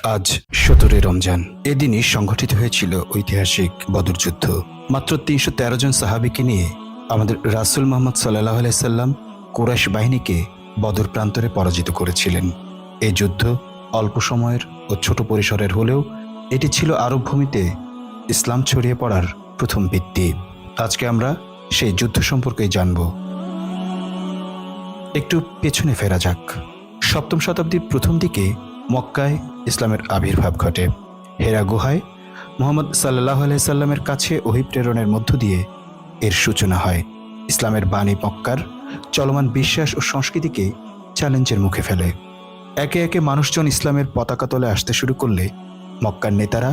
আজ 17 রমজান। এদিনই সংঘটিত হয়েছিল ঐতিহাসিক বদর যুদ্ধ। মাত্র 313 জন সাহাবীকে নিয়ে আমাদের রাসূল মুহাম্মদ সাল্লাল্লাহু আলাইহি সাল্লাম কুরাইশ বাহিনীকে বদর প্রান্তরে পরাজিত করেছিলেন। এই যুদ্ধ অল্প সময়ের ও ছোট পরিসরের হলেও এটি ছিল আরব ভূমিতে ইসলাম ছড়িয়ে পড়ার প্রথম ভিত্তি। আজকে আমরা সেই যুদ্ধ সম্পর্কেই জানব। একটু পেছনে ফেরা যাক। 7ম শতাব্দীর প্রথম দিকে মক্কায় ইসলামের আবির্ভাব ঘটে। হেরা গুহায় মুহাম্মদ সাল্লাল্লাহু আলাইহি সাল্লামের কাছে ওহী প্রেরণের মধ্য দিয়ে এর সূচনা হয়। ইসলামের বাণী মক্কার চলমান বিশ্বাস ও সংস্কৃতিকে চ্যালেঞ্জের মুখে ফেলে। একে একে মানুষজন ইসলামের পতাকা তলে আসতে শুরু করলে মক্কার নেতারা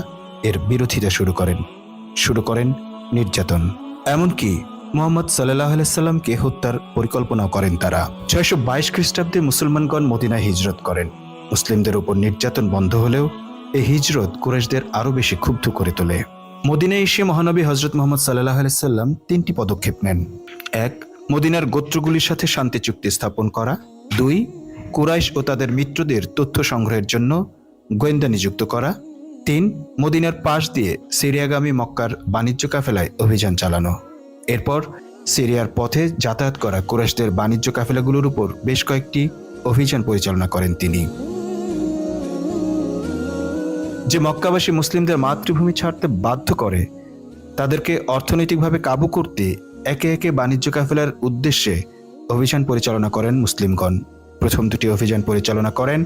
এর বিরোধিতা শুরু করেন নির্যাতন। এমনকি মুহাম্মদ সাল্লাল্লাহু আলাইহি সাল্লামকে হত্যার পরিকল্পনাও করেন তারা। 622 খ্রিস্টাব্দে মুসলমানগণ মদিনায় হিজরত করেন। মুসলিমদের উপর নির্যাতন বন্ধ হলেও এই হিজরত কুরাইশদের আরও বেশি ক্ষুব্ধ করে তোলে। মদিনায় এসে মহানবী হযরত মুহাম্মদ সাল্লাল্লাহু আলাইহি সাল্লাম 3টি পদক্ষেপ নেন। 1. মদিনার গোত্রগুলির সাথে শান্তি চুক্তি স্থাপন করা। 2. কুরাইশ ও তাদের মিত্রদের তথ্য সংগ্রহের জন্য গোয়েন্দা নিযুক্ত করা। 3. মদিনার পাশ দিয়ে সিরিয়াগামী মক্কার বাণিজ্য কাফেলায় অভিযান চালানো। এরপর সিরিয়ার পথে যাতায়াত করা কুরাইশদের বাণিজ্য কাফেলাগুলোর উপর বেশ কয়েকটি অভিযান পরিচালনা করেন তিনি। যে মক্কাবাসী মুসলিমদের মাতৃভূমি ছাড়তে বাধ্য করে, তাদেরকে অর্থনৈতিকভাবে কাবু করতে একে একে বাণিজ্য কাফেলার উদ্দেশ্যে অভিযান পরিচালনা করেন মুসলিমগণ। প্রথম দুটি অভিযান পরিচালনা করেন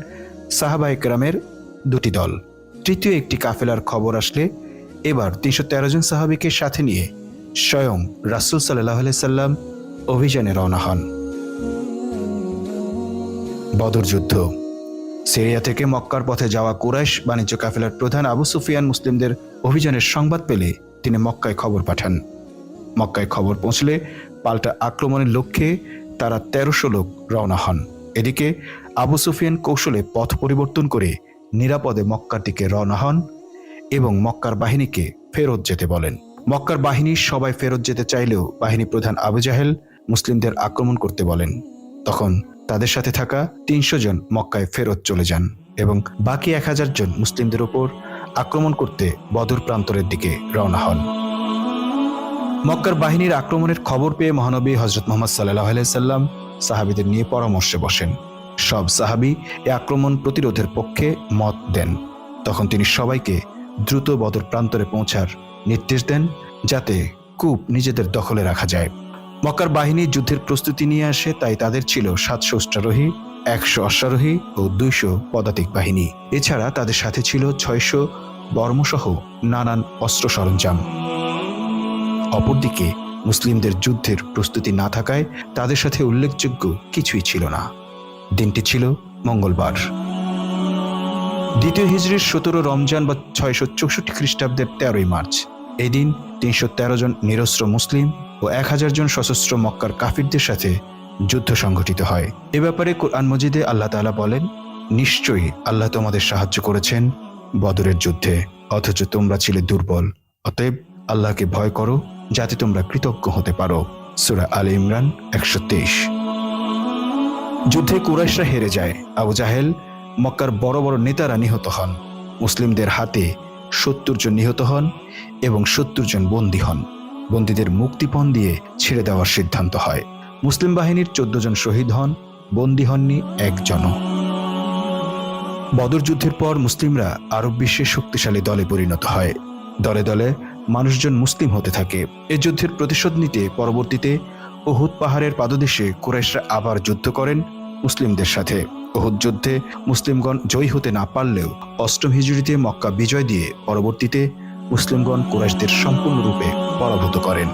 সাহাবায়ে কেরামের দুটি দল। তৃতীয় একটি কাফেলার খবর আসলে এবার 313 জন সাহাবীকে সাথে নিয়ে স্বয়ং রাসূল সাল্লাল্লাহু আলাইহি সাল্লাম অভিযানে রওনা হন। বদর যুদ্ধ। সিরিয়া থেকে মক্কার পথে যাওয়া কুরাইশ বাণিজ্য কাফেলার প্রধান আবু সুফিয়ান মুসলিমদের অভিযানের সংবাদ পেলে তিনি মক্কায় খবর পাঠান। মক্কায় খবর পৌঁছলে পাল্টা আক্রমণের লক্ষ্যে তারা 1300 লোক রওনা হন। এদিকে আবু সুফিয়ান কৌশলে পথ পরিবর্তন করে নিরাপদে মক্কার দিকে রওনা হন এবং মক্কার বাহিনীকে ফেরত যেতে বলেন। মক্কার বাহিনীর সবাই ফেরত যেতে চাইলেও বাহিনী প্রধান আবু জাহেল মুসলিমদের আক্রমণ করতে বলেন। তখন তাদের সাথে থাকা 300 জন মক্কায় ফেরত চলে যান এবং বাকি 1000 জন মুসলিমদের উপর আক্রমণ করতে বদর প্রান্তরের দিকে রওনা হন। মক্কার বাহিনীর আক্রমণের খবর পেয়ে মহানবী হযরত মুহাম্মদ সাল্লাল্লাহু আলাইহি সাল্লাম সাহাবীদের নিয়ে পরামর্শে বসেন। সব সাহাবী এই আক্রমণ প্রতিরোধের পক্ষে মত দেন। তখন তিনি সবাইকে দ্রুত বদর প্রান্তরে পৌঁছার নির্দেশ দেন, যাতে কূপ নিজেদের দখলে রাখা যায়। মক্কার বাহিনী যুদ্ধের প্রস্তুতি নিয়ে আসে, তাই তাদের ছিল 700 অশ্বারোহী, 100 অশ্বারোহী ও 200 পদাতিক বাহিনী। এছাড়া তাদের সাথে ছিল 600 বর্মসহ নানান অস্ত্র সরঞ্জাম। অপরদিকে মুসলিমদের যুদ্ধের প্রস্তুতি না থাকায় তাদের সাথে উল্লেখযোগ্য কিছুই ছিল না। দিনটি ছিল মঙ্গলবার। দ্বিতীয় হিজরির 17 রমজান বা 664 খ্রিস্টাব্দের 13ই মার্চ। এই দিন 313 জন নিরস্ত্র মুসলিম ও 1000 জন সশস্ত্র মক্কার কাফিরদের সাথে যুদ্ধ সংঘটিত হয়। এ ব্যাপারে কোরআন মজিদে আল্লাহ তাআলা বলেন, নিশ্চয়ই আল্লাহ তোমাদের সাহায্য করেছেন বদরের যুদ্ধে, অথচ তোমরা ছিলে দুর্বল। অতএব আল্লাহকে ভয় করো, যাতে তোমরা কৃতজ্ঞ হতে পারো। সূরা আলে ইমরান 123। যুদ্ধে কুরাইশরা হেরে যায়। আবু জাহেল, মক্কার বড় বড় নেতারা নিহত হন। মুসলিমদের হাতে 70 জন নিহত হন এবং 70 জন বন্দী হন। বন্দীদের মুক্তিপণ দিয়ে ছেড়ে দেওয়ার সিদ্ধান্ত হয়। মুসলিম বাহিনীর 14 জন শহীদ হন, বন্দী হননি একজনও। বদর যুদ্ধের পর মুসলিমরা আরব বিশ্বের শক্তিশালী দলে পরিণত হয়। দলে দলে মানুষজন মুসলিম হতে থাকে। এ যুদ্ধের প্রতিশোধ নিতে পরবর্তীতে উহুদ পাহাড়ের পাদদেশে কুরাইশরা আবার যুদ্ধ করেন মুসলিমদের সাথে। উহুদ যুদ্ধে মুসলিমগণ জয়ী হতে না পারলেও 8ম হিজরিতে মক্কা বিজয় দিয়ে পরবর্তীতে মুসলিমগণ কুরাইশদের সম্পূর্ণরূপে পরাভূত করেন।